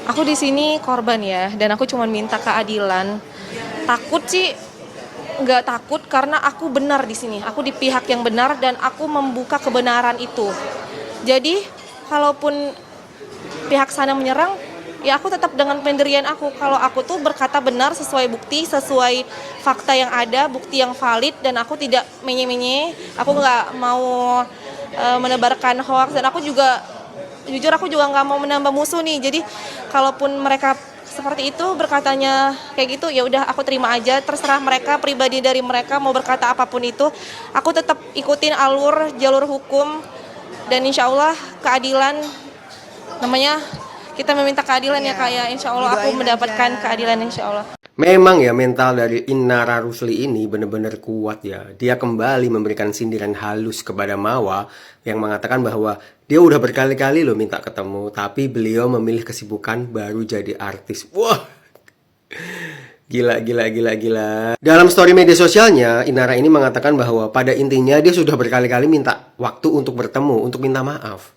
Aku di sini korban ya, dan aku cuma minta keadilan. Takut sih, nggak takut karena aku benar di sini. Aku di pihak yang benar dan aku membuka kebenaran itu. Jadi, kalaupun pihak sana menyerang, ya aku tetap dengan pendirian aku. Kalau aku tuh berkata benar sesuai bukti, sesuai fakta yang ada, bukti yang valid, dan aku tidak menye-menye. Aku nggak mau menebarkan hoax, dan aku juga jujur aku juga nggak mau menambah musuh nih. Jadi kalaupun mereka seperti itu berkatanya kayak gitu, ya udah aku terima aja, terserah mereka, pribadi dari mereka mau berkata apapun itu. Aku tetap ikutin jalur hukum, dan insya Allah keadilan, namanya kita meminta keadilan ya Kak ya. Insya Allah aku Didoain mendapatkan aja. keadilan insya Allah. Memang ya mental dari Inara Rusli ini benar-benar kuat ya. Dia kembali memberikan sindiran halus kepada Mawa yang mengatakan bahwa dia udah berkali-kali loh minta ketemu, tapi beliau memilih kesibukan baru jadi artis. Wah, gila, gila, gila, gila. Dalam story media sosialnya, Inara ini mengatakan bahwa pada intinya dia sudah berkali-kali minta waktu untuk bertemu, untuk minta maaf.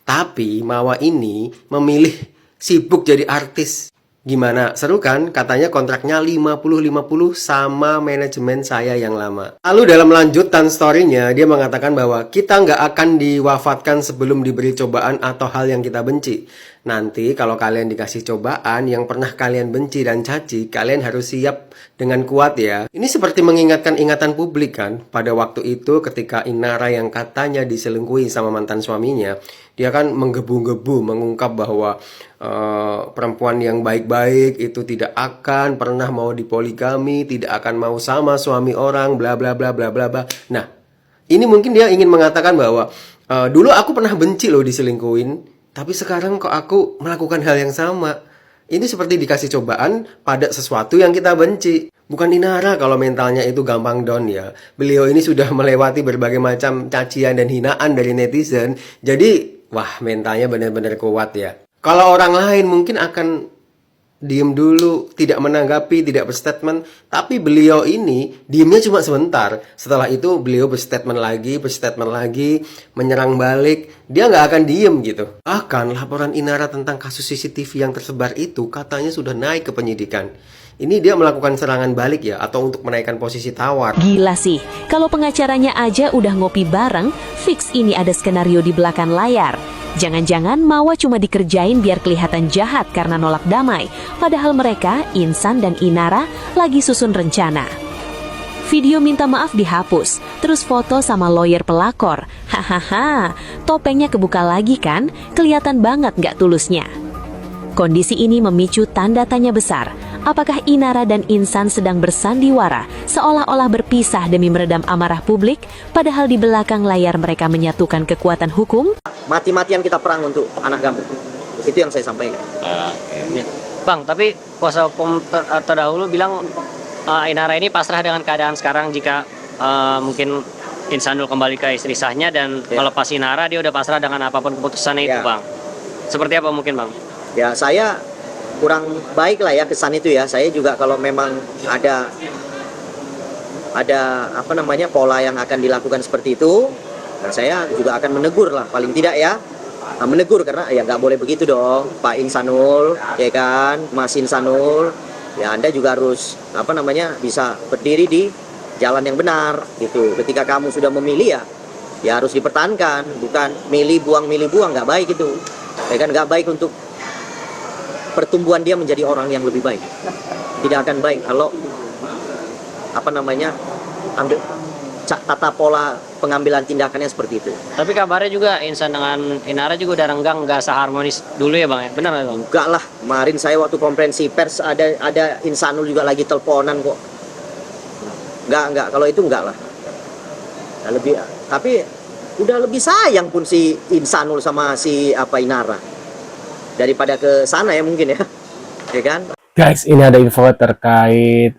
Tapi Mawa ini memilih sibuk jadi artis. Gimana? Seru kan? Katanya kontraknya 50-50 sama manajemen saya yang lama. Lalu dalam lanjutan story-nya, dia mengatakan bahwa kita nggak akan diwafatkan sebelum diberi cobaan atau hal yang kita benci. Nanti kalau kalian dikasih cobaan yang pernah kalian benci dan caci, kalian harus siap dengan kuat ya. Ini seperti mengingatkan ingatan publik kan. Pada waktu itu ketika Inara yang katanya diselingkuhi sama mantan suaminya, dia kan menggebu-gebu mengungkap bahwa perempuan yang baik-baik itu tidak akan pernah mau dipoligami, tidak akan mau sama suami orang, bla bla bla bla bla bla. Nah, ini mungkin dia ingin mengatakan bahwa dulu aku pernah benci loh diselingkuhin, tapi sekarang kok aku melakukan hal yang sama. Ini seperti dikasih cobaan pada sesuatu yang kita benci. Bukan Inara kalau mentalnya itu gampang down ya. Beliau ini sudah melewati berbagai macam cacian dan hinaan dari netizen. Jadi, wah mentalnya benar-benar kuat ya. Kalau orang lain mungkin akan diem dulu, tidak menanggapi, tidak berstatement. Tapi beliau ini diemnya cuma sebentar. Setelah itu beliau berstatement lagi, menyerang balik. Dia nggak akan diem gitu. Bahkan laporan Inara tentang kasus CCTV yang tersebar itu katanya sudah naik ke penyidikan. Ini dia melakukan serangan balik ya, atau untuk menaikkan posisi tawar. Gila sih, kalau pengacaranya aja udah ngopi bareng, fix ini ada skenario di belakang layar. Jangan-jangan Mawa cuma dikerjain biar kelihatan jahat karena nolak damai, padahal mereka, Insan dan Inara, lagi susun rencana. Video minta maaf dihapus, terus foto sama lawyer pelakor. Hahaha, topengnya kebuka lagi kan? Kelihatan banget nggak tulusnya. Kondisi ini memicu tanda tanya besar. Apakah Inara dan Insan sedang bersandiwara, seolah-olah berpisah demi meredam amarah publik, padahal di belakang layar mereka menyatukan kekuatan hukum? Mati-matian kita perang untuk anak kamu. Itu yang saya sampaikan. Bang, tapi kuasa hukum terdahulu bilang Inara ini pasrah dengan keadaan sekarang jika mungkin Insanul kembali ke istri sahnya dan melepas Inara, dia udah pasrah dengan apapun keputusannya itu, Bang. Seperti apa mungkin, Bang? Ya, saya kurang baik lah ya kesan itu ya. Saya juga kalau memang ada apa namanya pola yang akan dilakukan seperti itu, nah saya juga akan menegur lah paling tidak ya. Nah, menegur karena ya nggak boleh begitu dong, Pak Insanul, ya kan, Mas Insanul, ya Anda juga harus apa namanya bisa berdiri di jalan yang benar gitu. Ketika kamu sudah memilih ya harus dipertahankan, bukan milih buang nggak baik itu, ya kan, nggak baik untuk pertumbuhan dia menjadi orang yang lebih baik. Tidak akan baik kalau apa namanya ambil tata pola pengambilan tindakannya seperti itu. Tapi kabarnya juga Insan dengan Inara juga udah renggang, nggak seharmonis dulu ya, Bang? Benar nggak, Bang? Enggak lah, kemarin saya waktu konferensi pers ada Insanul juga lagi teleponan kok. Enggak, kalau itu enggak lah. Nah, lebih, tapi udah lebih sayang pun si Insanul sama si Inara daripada ke sana ya mungkin ya, ya kan? Guys, ini ada info terkait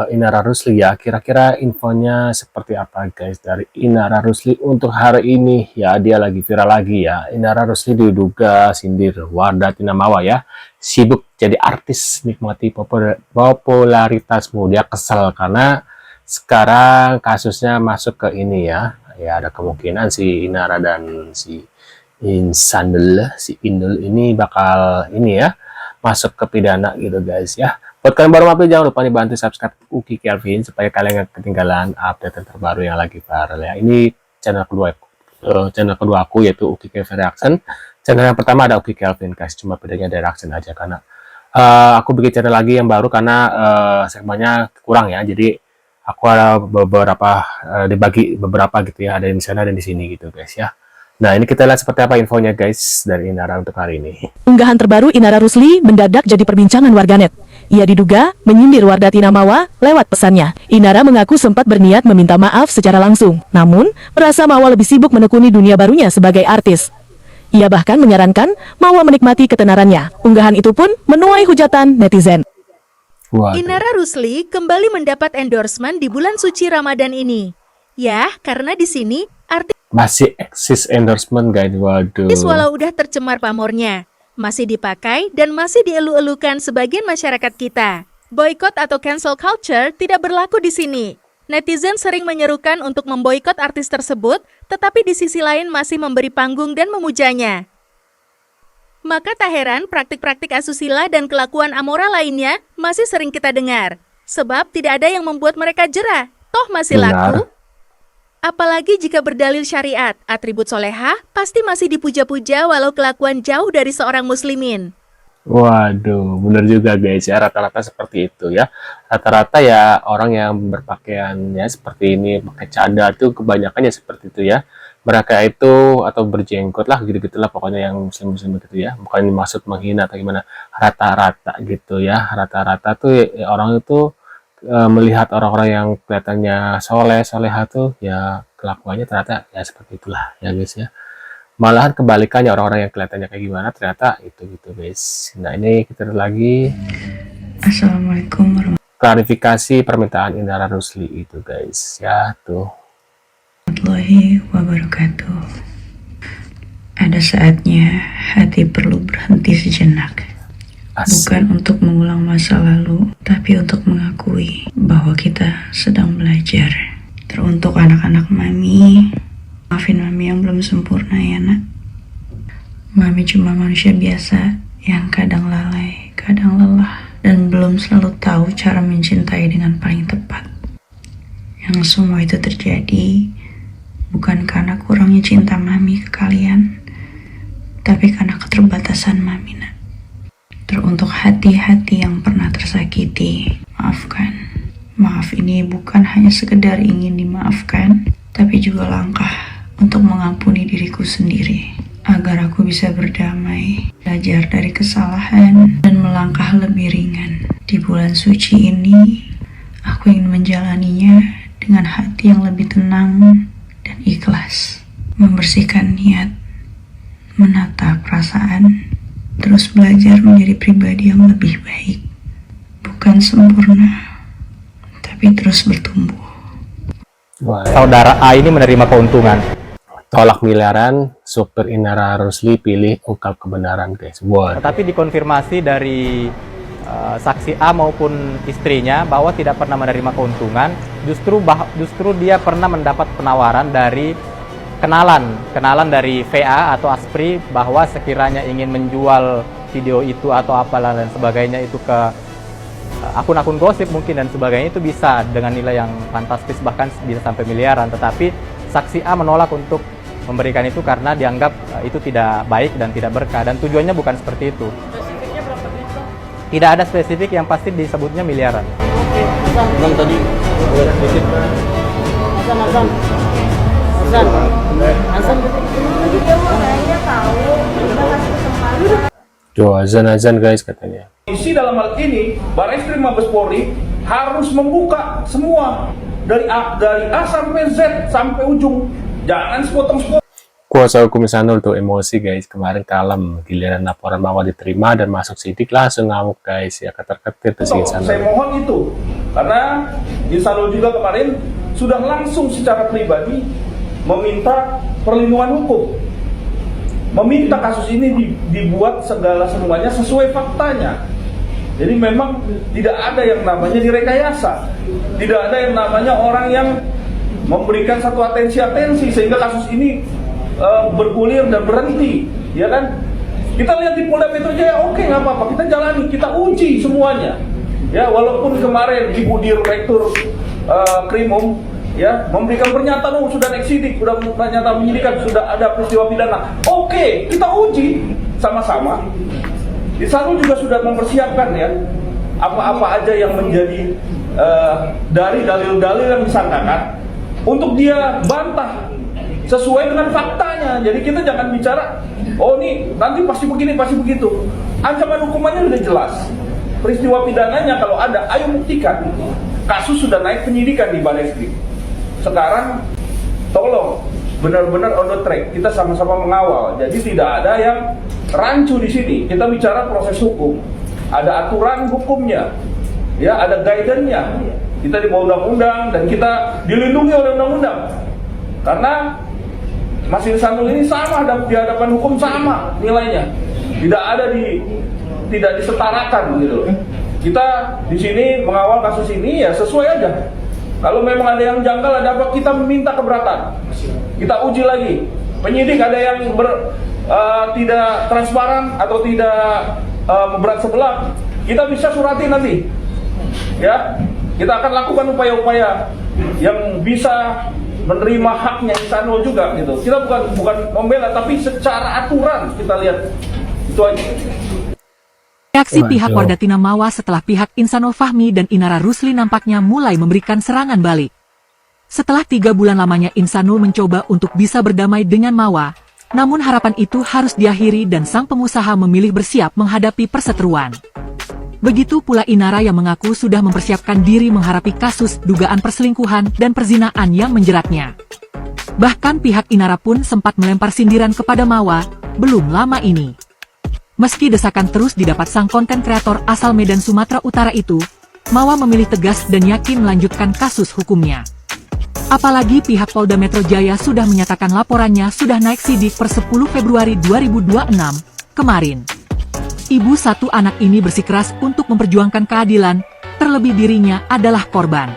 Inara Rusli ya. Kira-kira infonya seperti apa guys dari Inara Rusli untuk hari ini ya? Dia lagi viral lagi ya. Inara Rusli diduga sindir Wardatina Mawa ya. Sibuk jadi artis, nikmati popularitasmu. Dia kesel karena sekarang kasusnya masuk ke ini ya. Ya ada kemungkinan si Inara dan si Inul ini bakal ini ya, masuk ke pidana gitu guys ya. Buat kalian baru mampir jangan lupa nih bantu subscribe Uki Kelvin supaya kalian gak ketinggalan update terbaru yang lagi viral ya. Ini channel kedua aku yaitu Uki Kelvin Reaction. Channel yang pertama ada Uki Kelvin guys, cuma bedanya ada reaction aja karena aku bikin channel lagi yang baru karena segmennya kurang ya. Jadi aku ada beberapa dibagi beberapa gitu ya, ada di sana dan di sini gitu guys ya. Nah, ini kita lihat seperti apa infonya guys dari Inara untuk hari ini. Unggahan terbaru Inara Rusli mendadak jadi perbincangan warganet. Ia diduga menyindir Wardatina Mawa lewat pesannya. Inara mengaku sempat berniat meminta maaf secara langsung, namun merasa Mawa lebih sibuk menekuni dunia barunya sebagai artis. Ia bahkan menyarankan Mawa menikmati ketenarannya. Unggahan itu pun menuai hujatan netizen. Waduh. Inara Rusli kembali mendapat endorsement di bulan suci Ramadan ini. Ya, karena di sini artis Masih eksis endorsement guys, waduh. walau udah tercemar pamornya, masih dipakai dan masih dielu-elukan sebagian masyarakat kita. Boykot atau cancel culture tidak berlaku di sini. Netizen sering menyerukan untuk memboikot artis tersebut, tetapi di sisi lain masih memberi panggung dan memujanya. Maka tak heran praktik-praktik asusila dan kelakuan amoral lainnya masih sering kita dengar. Sebab tidak ada yang membuat mereka jera, toh masih laku. Apalagi jika berdalil syariat, atribut solehah pasti masih dipuja-puja walau kelakuan jauh dari seorang muslimin. Waduh, bener juga guys ya, rata-rata seperti itu ya. Rata-rata ya orang yang berpakaian ya seperti ini, pakai cadar tuh kebanyakan ya seperti itu ya. Mereka itu atau berjenggot lah gitu-gitulah pokoknya yang muslim-muslim gitu ya. Bukan maksud menghina atau gimana, rata-rata gitu ya. Rata-rata tuh ya, orang itu melihat orang-orang yang kelihatannya soleha tuh ya kelakuannya ternyata ya seperti itulah ya guys ya. Malahan kebalikannya, orang-orang yang kelihatannya kayak gimana ternyata itu gitu guys. Nah, ini kita lihat lagi. Assalamualaikum Klarifikasi permintaan Inara Rusli itu guys ya tuh. warahmatullahi wabarakatuh. Ada saatnya hati perlu berhenti sejenak. Bukan untuk mengulang masa lalu, tapi untuk mengakui bahwa kita sedang belajar. Teruntuk anak-anak Mami, maafin Mami yang belum sempurna ya nak. Mami cuma manusia biasa yang kadang lalai, kadang lelah, dan belum selalu tahu cara mencintai dengan paling tepat. Yang semua itu terjadi bukan karena kurangnya cinta Mami ke kalian, tapi karena keterbatasan Mami nak. Teruntuk hati-hati yang pernah tersakiti, maafkan. Maaf ini bukan hanya sekedar ingin dimaafkan, tapi juga langkah untuk mengampuni diriku sendiri, agar aku bisa berdamai, belajar dari kesalahan, dan melangkah lebih ringan. Di bulan suci ini, aku ingin menjalaninya dengan hati yang lebih tenang dan ikhlas, membersihkan niat, menata perasaan, terus belajar menjadi pribadi yang lebih baik. Bukan sempurna, tapi terus bertumbuh. Saudara A ini menerima keuntungan. Tolak miliaran, supir Inara Rusli pilih ungkap kebenaran guys. Wow. Tetapi dikonfirmasi dari saksi A maupun istrinya bahwa tidak pernah menerima keuntungan. Justru dia pernah mendapat penawaran dari kenalan dari VA atau Aspri bahwa sekiranya ingin menjual video itu atau apalah dan sebagainya itu ke akun-akun gosip mungkin dan sebagainya, itu bisa dengan nilai yang fantastis bahkan bisa sampai miliaran. Tetapi saksi A menolak untuk memberikan itu karena dianggap itu tidak baik dan tidak berkah, dan tujuannya bukan seperti itu. Spesifiknya berapa juta? Tidak ada spesifik, yang pasti disebutnya miliaran. Oke, tadi Azan guys katanya. Isi dalam hal ini, Barreskrim Mabes Polri harus membuka semua dari A sampai Z sampai ujung. Jangan sepotong-sepotong. Kuasa hukum Sanul tuh emosi guys, kemarin kalem, giliran laporan Mawa diterima dan masuk sidik langsung ngamuk guys ya, keter-ketir tuh si Sanul. Saya mohon itu, karena Sanul juga kemarin sudah langsung secara pribadi meminta perlindungan hukum, meminta kasus ini dibuat semuanya sesuai faktanya. Jadi memang tidak ada yang namanya direkayasa, tidak ada yang namanya orang yang memberikan satu atensi sehingga kasus ini bergulir dan berhenti, ya kan? Kita lihat di Polda Metro Jaya, oke, nggak apa-apa, kita jalani, kita uji semuanya. Ya, walaupun kemarin Ibu Direktur Krimum ya memberikan pernyataan, oh sudah naik sidik, sudah pernyataan penyidikan, sudah ada peristiwa pidana. Oke, kita uji sama-sama. Insanul juga sudah mempersiapkan ya apa-apa aja yang menjadi dari dalil-dalil yang disangkakan untuk dia bantah sesuai dengan faktanya. Jadi kita jangan bicara, oh ini nanti pasti begini, pasti begitu. Ancaman hukumannya sudah jelas. Peristiwa pidananya kalau ada, ayo buktikan. Kasus sudah naik penyidikan di Barreskrim. Sekarang tolong benar-benar on the track. Kita sama-sama mengawal. Jadi tidak ada yang rancu di sini. Kita bicara proses hukum. Ada aturan hukumnya. Ya, ada guidance-nya. Kita di bawah undang-undang dan kita dilindungi oleh undang-undang. Karena Mas Insanul ini sama di hadapan hukum, sama nilainya. Tidak disetarakan gitu loh. Kita di sini mengawal kasus ini ya sesuai aja. Kalau memang ada yang janggal, ada apa, kita minta keberatan. Kita uji lagi. Penyidik ada yang tidak transparan atau tidak memberat sebelah, kita bisa surati nanti. Ya, kita akan lakukan upaya-upaya yang bisa menerima haknya Insanul juga gitu. Kita bukan membela, tapi secara aturan kita lihat. Itu aja. Reaksi pihak Wardatina Mawa setelah pihak Insanul Fahmi dan Inara Rusli nampaknya mulai memberikan serangan balik. Setelah 3 bulan lamanya Insanul mencoba untuk bisa berdamai dengan Mawa, namun harapan itu harus diakhiri dan sang pengusaha memilih bersiap menghadapi perseteruan. Begitu pula Inara yang mengaku sudah mempersiapkan diri menghadapi kasus dugaan perselingkuhan dan perzinaan yang menjeratnya. Bahkan pihak Inara pun sempat melempar sindiran kepada Mawa, belum lama ini. Meski desakan terus didapat sang konten kreator asal Medan Sumatera Utara itu, Mawa memilih tegas dan yakin melanjutkan kasus hukumnya. Apalagi pihak Polda Metro Jaya sudah menyatakan laporannya sudah naik sidik per 10 Februari 2026 kemarin. Ibu satu anak ini bersikeras untuk memperjuangkan keadilan, terlebih dirinya adalah korban.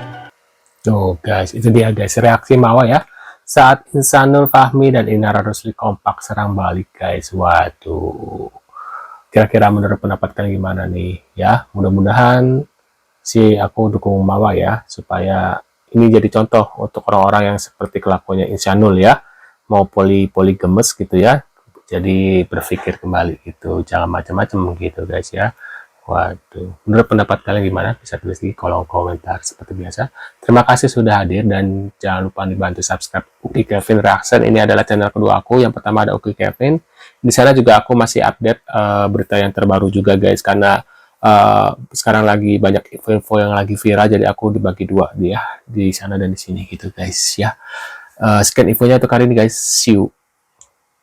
Tuh guys, itu dia guys, reaksi Mawa ya. Saat Insanul Fahmi dan Inara Rusli kompak serang balik guys. Waduh. Kira-kira menurut pendapat kalian gimana nih ya? Mudah-mudahan sih aku dukung Mawa ya, supaya ini jadi contoh untuk orang-orang yang seperti kelakuannya Insanul ya, mau poligemes gitu ya, jadi berpikir kembali gitu, jangan macam-macam gitu guys ya. Waduh, menurut pendapat kalian gimana? Bisa tulis di kolom komentar seperti biasa. Terima kasih sudah hadir dan jangan lupa dibantu subscribe Uki Kevin Reaction. Ini adalah channel kedua aku. Yang pertama ada Uki Kevin. Di sana juga aku masih update berita yang terbaru juga guys, karena sekarang lagi banyak info-info yang lagi viral, jadi aku dibagi dua dia di sana dan di sini gitu guys ya. Sekian infonya untuk kali ini guys. See you.